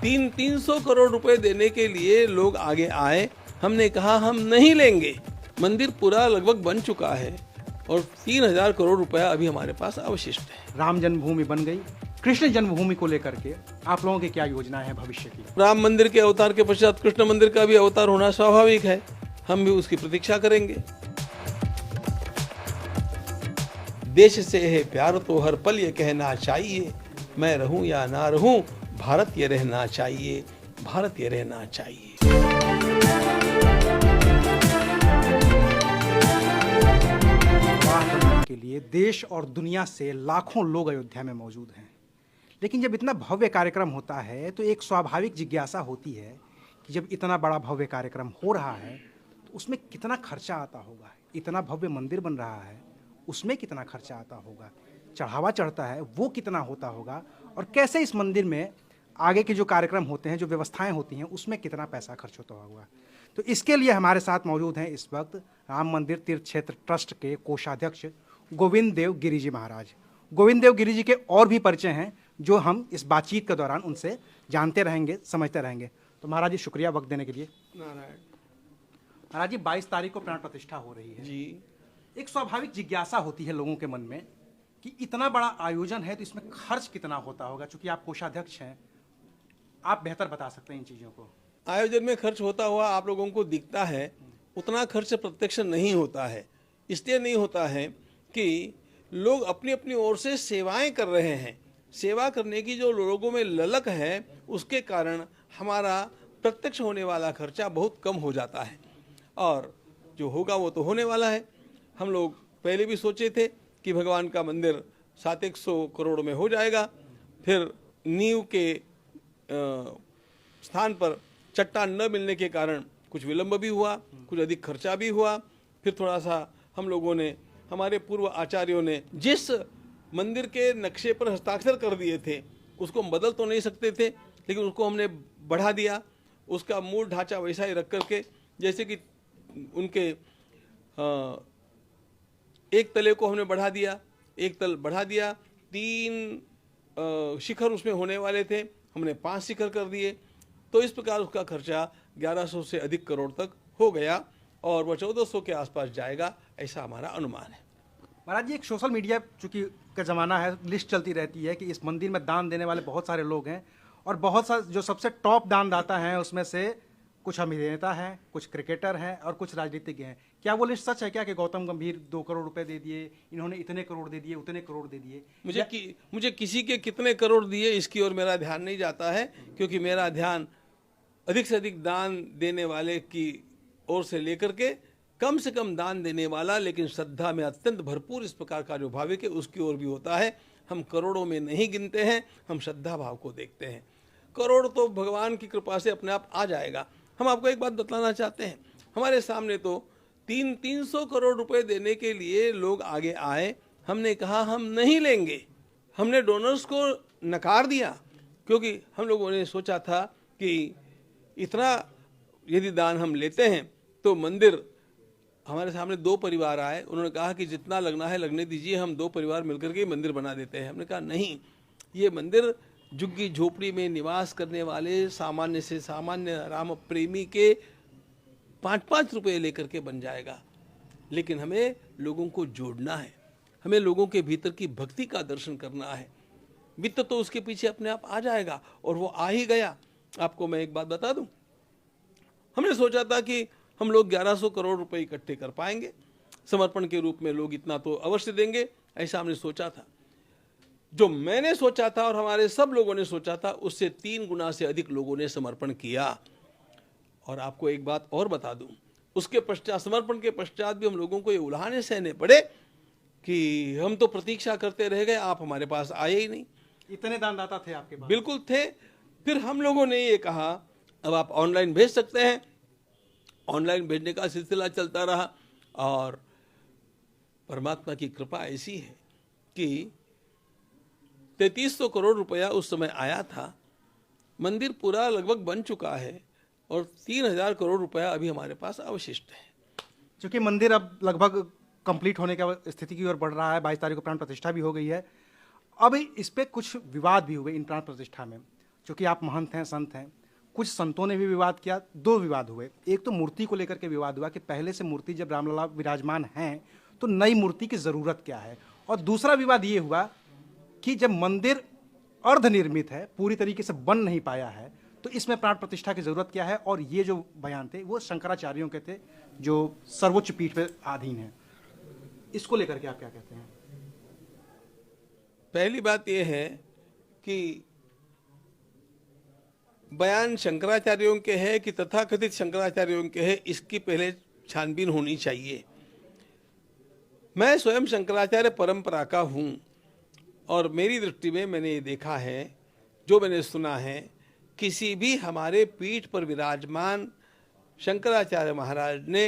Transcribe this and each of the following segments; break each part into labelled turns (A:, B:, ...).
A: 300 करोड़ रुपए देने के लिए लोग आगे आए। हमने कहा हम नहीं लेंगे। मंदिर पूरा लगभग बन चुका है और 3000 करोड़ रुपया अभी हमारे पास अवशिष्ट है।
B: राम जन्मभूमि बन गई, कृष्ण जन्मभूमि को लेकर के आप लोगों की क्या योजनाएं हैं भविष्य की?
A: राम मंदिर के अवतार के पश्चात कृष्ण मंदिर का भी अवतार होना स्वाभाविक है, हम भी उसकी प्रतीक्षा करेंगे। देश से है प्यार तो हर पल ये कहना चाहिए, मैं रहूं या ना रहूं भारत ये रहना चाहिए, भारत ये रहना चाहिए।
B: के लिए देश और दुनिया से लाखों लोग अयोध्या में मौजूद हैं, लेकिन जब इतना भव्य कार्यक्रम होता है तो एक स्वाभाविक जिज्ञासा होती है कि जब इतना बड़ा भव्य कार्यक्रम हो रहा है तो उसमें कितना खर्चा आता होगा। इतना भव्य मंदिर बन रहा है, उसमें कितना खर्चा आता होगा, चढ़ावा चढ़ता है वो कितना होता होगा, और कैसे इस मंदिर में आगे के जो कार्यक्रम होते हैं, जो व्यवस्थाएं होती हैं, उसमें कितना पैसा खर्च होता होगा। तो इसके लिए हमारे साथ मौजूद हैं इस वक्त राम मंदिर तीर्थ क्षेत्र ट्रस्ट के कोषाध्यक्ष गोविंद देव गिरी जी महाराज। गोविंद देव गिरी जी के और भी परिचय हैं जो हम इस बातचीत के दौरान उनसे जानते रहेंगे, समझते रहेंगे। तो महाराज जी, शुक्रिया वक्त देने के लिए।
A: नारायण।
B: महाराज जी, 22 तारीख को प्राण प्रतिष्ठा हो रही है
A: जी।
B: एक स्वाभाविक जिज्ञासा होती है लोगों के मन में कि इतना बड़ा आयोजन है तो इसमें खर्च कितना होता होगा। चूंकि आप कोषाध्यक्ष हैं, आप बेहतर बता सकते हैं इन चीज़ों को।
A: आयोजन में खर्च होता हुआ आप लोगों को दिखता है, उतना खर्च प्रत्यक्ष नहीं होता है। इसलिए नहीं होता है कि लोग अपनी अपनी ओर से सेवाएं कर रहे हैं। सेवा करने की जो लोगों में ललक है, उसके कारण हमारा प्रत्यक्ष होने वाला खर्चा बहुत कम हो जाता है, और जो होगा वो तो होने वाला है। हम लोग पहले भी सोचे थे कि भगवान का मंदिर 700 करोड़ में हो जाएगा, फिर नींव के स्थान पर चट्टान न मिलने के कारण कुछ विलंब भी हुआ, कुछ अधिक खर्चा भी हुआ। फिर थोड़ा सा हम लोगों ने, हमारे पूर्व आचार्यों ने जिस मंदिर के नक्शे पर हस्ताक्षर कर दिए थे उसको हम बदल तो नहीं सकते थे, लेकिन उसको हमने बढ़ा दिया। उसका मूल ढांचा वैसा ही रख करके, जैसे कि उनके एक तले को हमने बढ़ा दिया, एक तल बढ़ा दिया। 3 शिखर उसमें होने वाले थे, हमने 5 शिखर कर दिए। तो इस प्रकार उसका खर्चा 1100 से अधिक करोड़ तक हो गया और वह 1400 के आसपास जाएगा, ऐसा हमारा अनुमान है।
B: महाराज जी, एक सोशल मीडिया चूंकि का ज़माना है, लिस्ट चलती रहती है कि इस मंदिर में दान देने वाले बहुत सारे लोग हैं, और बहुत सा जो सबसे टॉप दानदाता हैं उसमें से कुछ अभिनेता हैं, कुछ क्रिकेटर हैं और कुछ राजनीतिज्ञ हैं। क्या वो लिस्ट सच है क्या कि गौतम गंभीर 2 करोड़ रुपए दे दिए, इन्होंने इतने करोड़ दे दिए, उतने करोड़ दे दिए?
A: मुझे किसी के कितने करोड़ दिए इसकी ओर मेरा ध्यान नहीं जाता है, क्योंकि मेरा ध्यान अधिक से अधिक दान देने वाले की ओर से लेकर के कम से कम दान देने वाला लेकिन श्रद्धा में अत्यंत भरपूर इस प्रकार का जो भाविक है उसकी ओर भी होता है। हम करोड़ों में नहीं गिनते हैं, हम श्रद्धा भाव को देखते हैं। करोड़ तो भगवान की कृपा से अपने आप आ जाएगा। हम आपको एक बात बतलाना चाहते हैं, हमारे सामने तो 300 करोड़ रुपए देने के लिए लोग आगे आए। हमने कहा हम नहीं लेंगे। हमने डोनर्स को नकार दिया, क्योंकि हम लोगों ने सोचा था कि इतना यदि दान हम लेते हैं तो मंदिर, हमारे सामने 2 परिवार आए, उन्होंने कहा कि जितना लगना है लगने दीजिए, हम 2 परिवार मिलकर के मंदिर बना देते हैं। हमने कहा नहीं, ये मंदिर झुग्गी झोपड़ी में निवास करने वाले सामान्य से सामान्य राम प्रेमी के 5-5 रुपये लेकर के बन जाएगा, लेकिन हमें लोगों को जोड़ना है, हमें लोगों के भीतर की भक्ति का दर्शन करना है। वित्त तो उसके पीछे अपने आप आ जाएगा, और वो आ ही गया। आपको मैं एक बात बता दूं, हमने सोचा था कि हम लोग 1100 करोड़ रुपए इकट्ठे कर पाएंगे, समर्पण के रूप में लोग इतना तो अवश्य देंगे, ऐसा हमने सोचा था। जो मैंने सोचा था और हमारे सब लोगों ने सोचा था, उससे 3 गुना से अधिक लोगों ने समर्पण किया। और आपको एक बात और बता दूं, उसके पश्चात, समर्पण के पश्चात भी हम लोगों को ये उल्हाने सहने पड़े कि हम तो प्रतीक्षा करते रह गए, आप हमारे पास आए ही नहीं।
B: इतने दानदाता थे आपके पास?
A: बिल्कुल थे। फिर हम लोगों ने ये कहा अब आप ऑनलाइन भेज सकते हैं। ऑनलाइन भेजने का सिलसिला चलता रहा, और परमात्मा की कृपा ऐसी है कि 3300 करोड़ रुपया उस समय आया था। मंदिर पूरा लगभग बन चुका है और 3000 करोड़ रुपया अभी हमारे पास अवशिष्ट है।
B: क्योंकि मंदिर अब लगभग कंप्लीट होने का स्थिति की ओर बढ़ रहा है, 22 तारीख को प्राण प्रतिष्ठा भी हो गई है। अब इस पे कुछ विवाद भी हुए इन प्राण प्रतिष्ठा में, चूंकि आप महंत हैं, संत हैं, कुछ संतों ने भी विवाद किया। दो विवाद हुए। एक तो मूर्ति को लेकर के विवाद हुआ कि पहले से मूर्ति जब रामलला विराजमान हैं तो नई मूर्ति की ज़रूरत क्या है। और दूसरा विवाद ये हुआ कि जब मंदिर अर्धनिर्मित है, पूरी तरीके से बन नहीं पाया है, तो इसमें प्राण प्रतिष्ठा की ज़रूरत क्या है। और ये जो बयान थे वो शंकराचार्यों के थे जो सर्वोच्च पीठ पे आधीन है। इसको लेकर के आप क्या कहते हैं?
A: पहली बात यह है कि बयान शंकराचार्यों के हैं कि तथाकथित शंकराचार्यों के हैं, इसकी पहले छानबीन होनी चाहिए। मैं स्वयं शंकराचार्य परंपरा का हूँ और मेरी दृष्टि में मैंने ये देखा है, जो मैंने सुना है, किसी भी हमारे पीठ पर विराजमान शंकराचार्य महाराज ने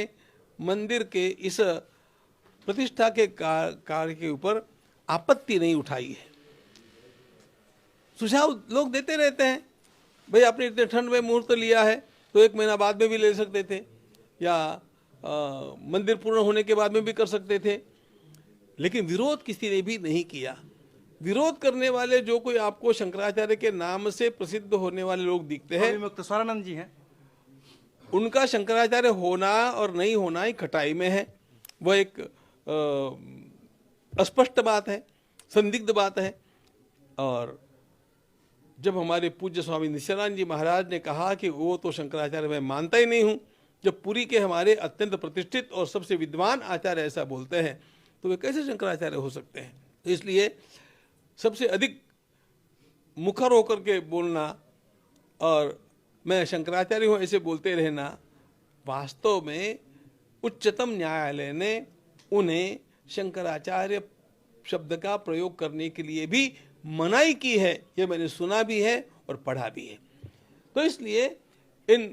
A: मंदिर के इस प्रतिष्ठा के कार्य के ऊपर आपत्ति नहीं उठाई है। सुझाव लोग देते रहते हैं, भाई आपने इतने ठंड में मुहूर्त लिया है तो 1 महीना बाद में भी ले सकते थे, या मंदिर पूर्ण होने के बाद में भी कर सकते थे, लेकिन विरोध किसी ने भी नहीं किया। विरोध करने वाले जो कोई आपको शंकराचार्य के नाम से प्रसिद्ध होने वाले लोग दिखते हैं,
B: मुक्तेश्वरानंद जी हैं,
A: उनका शंकराचार्य होना और नहीं होना ही खटाई में है। वह एक अस्पष्ट बात है, संदिग्ध बात है। और जब हमारे पूज्य स्वामी नित्यानंद जी महाराज ने कहा कि वो तो शंकराचार्य मैं मानता ही नहीं हूँ, जब पुरी के हमारे अत्यंत प्रतिष्ठित और सबसे विद्वान आचार्य ऐसा बोलते हैं, तो वे कैसे शंकराचार्य हो सकते हैं। तो इसलिए सबसे अधिक मुखर होकर के बोलना और मैं शंकराचार्य हूँ ऐसे बोलते रहना, वास्तव में उच्चतम न्यायालय ने उन्हें शंकराचार्य शब्द का प्रयोग करने के लिए भी मनाही की है। ये मैंने सुना भी है और पढ़ा भी है। तो इसलिए इन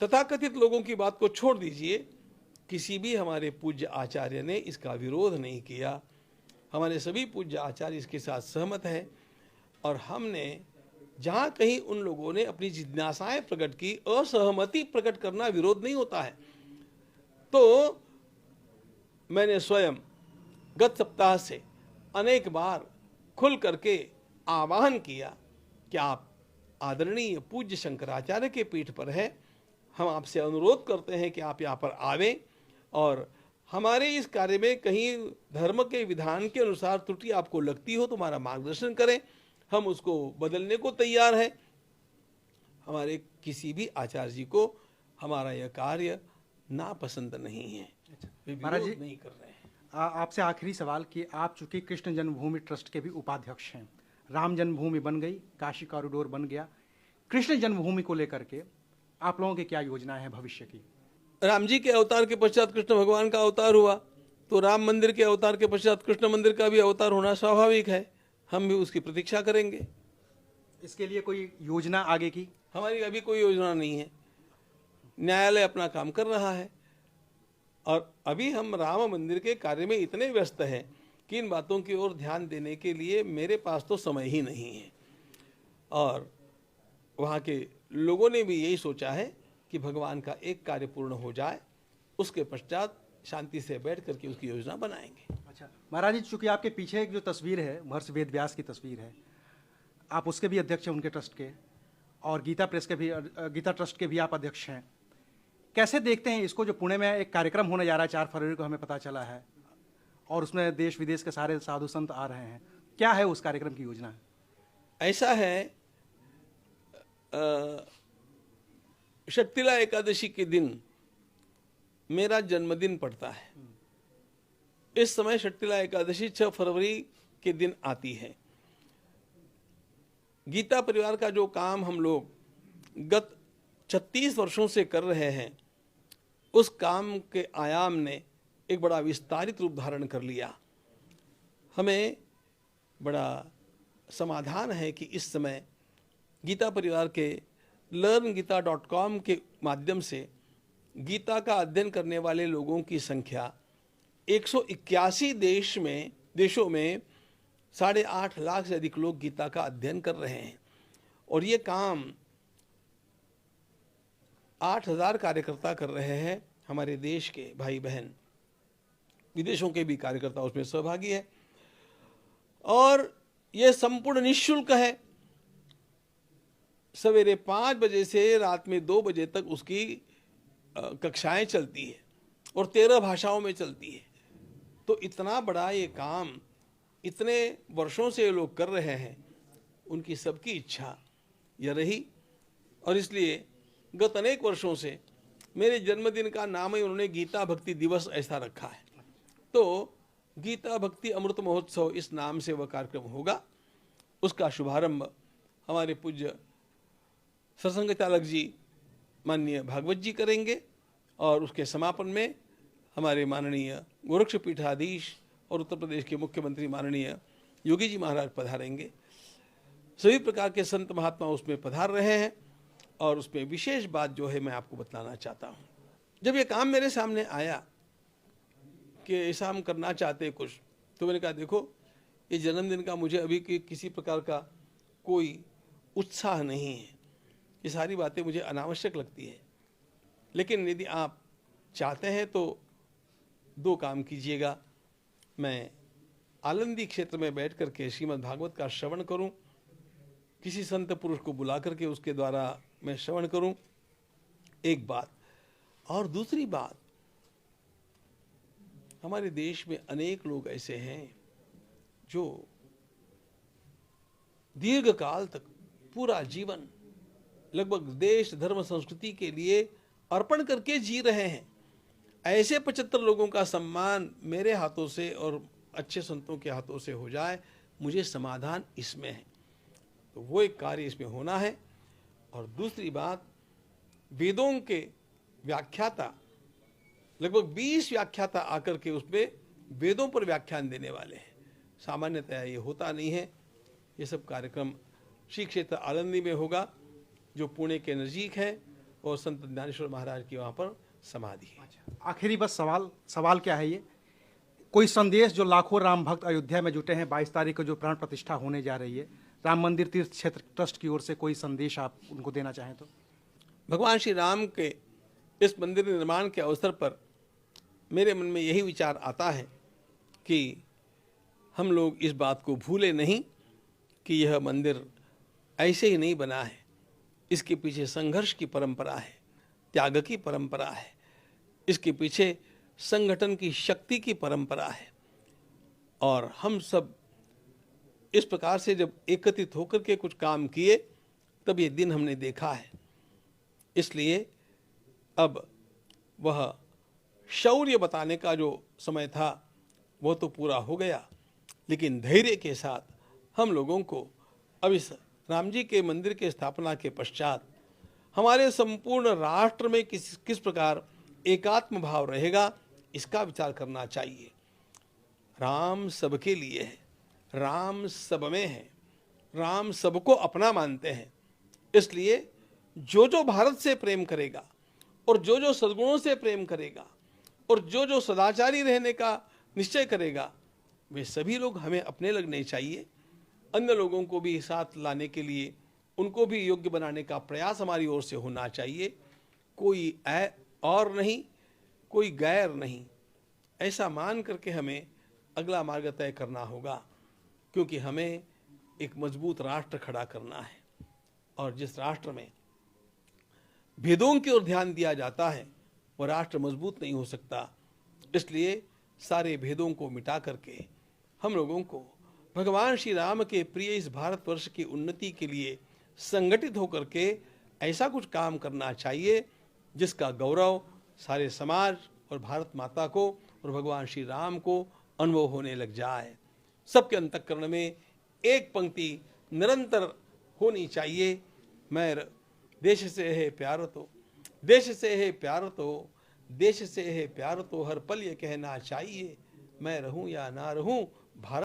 A: तथाकथित लोगों की बात को छोड़ दीजिए, किसी भी हमारे पूज्य आचार्य ने इसका विरोध नहीं किया। हमारे सभी पूज्य आचार्य इसके साथ सहमत हैं और हमने जहाँ कहीं उन लोगों ने अपनी जिज्ञासाएं प्रकट की, असहमति प्रकट करना विरोध नहीं होता है। तो मैंने स्वयं गत सप्ताह से अनेक बार खुल करके आह्वान किया कि आप आदरणीय पूज्य शंकराचार्य के पीठ पर है, हम आपसे अनुरोध करते हैं कि आप यहाँ पर आवें और हमारे इस कार्य में कहीं धर्म के विधान के अनुसार त्रुटि आपको लगती हो तो हमारा मार्गदर्शन करें, हम उसको बदलने को तैयार हैं। हमारे किसी भी आचार्य जी को हमारा यह कार्य नापसंद नहीं है,
B: महाराज जी
A: नहीं कर रहे हैं।
B: आपसे आखिरी सवाल कि आप चूंकि कृष्ण जन्मभूमि ट्रस्ट के भी उपाध्यक्ष हैं, राम जन्मभूमि बन गई, काशी कॉरिडोर बन गया, कृष्ण जन्मभूमि को लेकर के आप लोगों की क्या योजनाएं हैं भविष्य की?
A: राम जी के अवतार के पश्चात कृष्ण भगवान का अवतार हुआ, तो राम मंदिर के अवतार के पश्चात कृष्ण मंदिर का भी अवतार होना स्वाभाविक है। हम भी उसकी प्रतीक्षा करेंगे।
B: इसके लिए कोई योजना आगे की?
A: हमारी अभी कोई योजना नहीं है। न्यायालय अपना काम कर रहा है और अभी हम राम मंदिर के कार्य में इतने व्यस्त हैं कि इन बातों की ओर ध्यान देने के लिए मेरे पास तो समय ही नहीं है। और वहाँ के लोगों ने भी यही सोचा है कि भगवान का एक कार्य पूर्ण हो जाए, उसके पश्चात शांति से बैठ करके उसकी योजना बनाएंगे।
B: अच्छा महाराज जी, चूंकि आपके पीछे एक जो तस्वीर है महर्षि वेद व्यास की तस्वीर है, आप उसके भी अध्यक्ष हैं उनके ट्रस्ट के, और गीता प्रेस के भी, गीता ट्रस्ट के भी आप अध्यक्ष हैं। कैसे देखते हैं इसको, जो पुणे में एक कार्यक्रम होने जा रहा है 4 फरवरी को, हमें पता चला है, और उसमें देश विदेश के सारे साधु संत आ रहे हैं, क्या है उस कार्यक्रम की योजना? ऐसा
A: है शक्तिला एकादशी के दिन मेरा जन्मदिन पड़ता है। इस समय शक्तिला एकादशी 6 फरवरी के दिन आती है। गीता परिवार का जो काम हम लोग गत 36 वर्षों से कर रहे हैं, उस काम के आयाम ने एक बड़ा विस्तारित रूप धारण कर लिया। हमें बड़ा समाधान है कि इस समय गीता परिवार के learngita.com के माध्यम से गीता का अध्ययन करने वाले लोगों की संख्या 181 देशों में 8.5 लाख से अधिक लोग गीता का अध्ययन कर रहे हैं। और ये काम 8,000 कार्यकर्ता कर रहे हैं, हमारे देश के भाई बहन, विदेशों के भी कार्यकर्ता उसमें सहभागी है। और ये संपूर्ण निःशुल्क है। सवेरे 5 बजे से रात में 2 बजे तक उसकी कक्षाएं चलती है और 13 भाषाओं में चलती है। तो इतना बड़ा ये काम इतने वर्षों से ये लोग कर रहे हैं, उनकी सबकी इच्छा यह रही और इसलिए गत अनेक वर्षों से मेरे जन्मदिन का नाम ही उन्होंने गीता भक्ति दिवस ऐसा रखा है। तो गीता भक्ति अमृत महोत्सव इस नाम से वह कार्यक्रम होगा। उसका शुभारंभ हमारे पूज्य सरसंघ चालक जी माननीय भागवत जी करेंगे और उसके समापन में हमारे माननीय गोरक्ष पीठाधीश और उत्तर प्रदेश के मुख्यमंत्री माननीय योगी जी महाराज पधारेंगे। सभी प्रकार के संत महात्मा उसमें पधार रहे हैं और उसमें विशेष बात जो है मैं आपको बतलाना चाहता हूँ। जब ये काम मेरे सामने आया कि ऐसा हम करना चाहते कुछ, तो मैंने कहा देखो ये जन्मदिन का मुझे अभी किसी प्रकार का कोई उत्साह नहीं है, ये सारी बातें मुझे अनावश्यक लगती है। लेकिन यदि आप चाहते हैं तो 2 काम कीजिएगा। मैं आलंदी क्षेत्र में बैठ करके श्रीमद् भागवत का श्रवण करूं, किसी संत पुरुष को बुला करके उसके द्वारा मैं श्रवण करूं, एक बात। और दूसरी बात, हमारे देश में अनेक लोग ऐसे हैं जो दीर्घ काल तक पूरा जीवन लगभग देश धर्म संस्कृति के लिए अर्पण करके जी रहे हैं। ऐसे 75 लोगों का सम्मान मेरे हाथों से और अच्छे संतों के हाथों से हो जाए, मुझे समाधान इसमें है। तो वो एक कार्य इसमें होना है। और दूसरी बात, वेदों के व्याख्याता लगभग 20 व्याख्याता आकर के उसमें वेदों पर व्याख्यान देने वाले हैं। सामान्यतया ये होता नहीं है। ये सब कार्यक्रम श्री क्षेत्र आलंदी में होगा जो पुणे के नज़दीक है और संत ज्ञानेश्वर महाराज की वहाँ पर समाधि है।
B: आखिरी बस सवाल क्या है ये, कोई संदेश जो लाखों राम भक्त अयोध्या में जुटे हैं, 22 तारीख को जो प्राण प्रतिष्ठा होने जा रही है, राम मंदिर तीर्थ क्षेत्र ट्रस्ट की ओर से कोई संदेश आप उनको देना चाहें तो?
A: भगवान श्री राम के इस मंदिर निर्माण के अवसर पर मेरे मन में यही विचार आता है कि हम लोग इस बात को भूले नहीं कि यह मंदिर ऐसे ही नहीं बना है। इसके पीछे संघर्ष की परंपरा है, त्याग की परंपरा है, इसके पीछे संगठन की शक्ति की परंपरा है। और हम सब इस प्रकार से जब एकत्रित होकर के कुछ काम किए तब ये दिन हमने देखा है। इसलिए अब वह शौर्य बताने का जो समय था वो तो पूरा हो गया, लेकिन धैर्य के साथ हम लोगों को अब इस राम जी के मंदिर के स्थापना के पश्चात हमारे संपूर्ण राष्ट्र में किस प्रकार एकात्म भाव रहेगा, इसका विचार करना चाहिए। राम सबके लिए है, राम सब में है, राम सबको अपना मानते हैं। इसलिए जो जो भारत से प्रेम करेगा और जो जो सद्गुणों से प्रेम करेगा और जो जो सदाचारी रहने का निश्चय करेगा, वे सभी लोग हमें अपने लगने चाहिए। अन्य लोगों को भी साथ लाने के लिए उनको भी योग्य बनाने का प्रयास हमारी ओर से होना चाहिए। कोई और नहीं, कोई गैर नहीं, ऐसा मान करके हमें अगला मार्ग तय करना होगा, क्योंकि हमें एक मजबूत राष्ट्र खड़ा करना है। और जिस राष्ट्र में भेदों की ओर ध्यान दिया जाता है वह राष्ट्र मजबूत नहीं हो सकता। इसलिए सारे भेदों को मिटा करके हम लोगों को भगवान श्री राम के प्रिय इस भारतवर्ष की उन्नति के लिए संगठित होकर के ऐसा कुछ काम करना चाहिए जिसका गौरव सारे समाज और भारत माता को और भगवान श्री राम को अनुभव होने लग जाए। सबके अंतःकरण में एक पंक्ति निरंतर होनी चाहिए, मैं देश से है प्यार तो, देश से है प्यार तो, देश से है प्यार तो, हर पल ये कहना चाहिए, मैं रहूं या ना रहूं भारत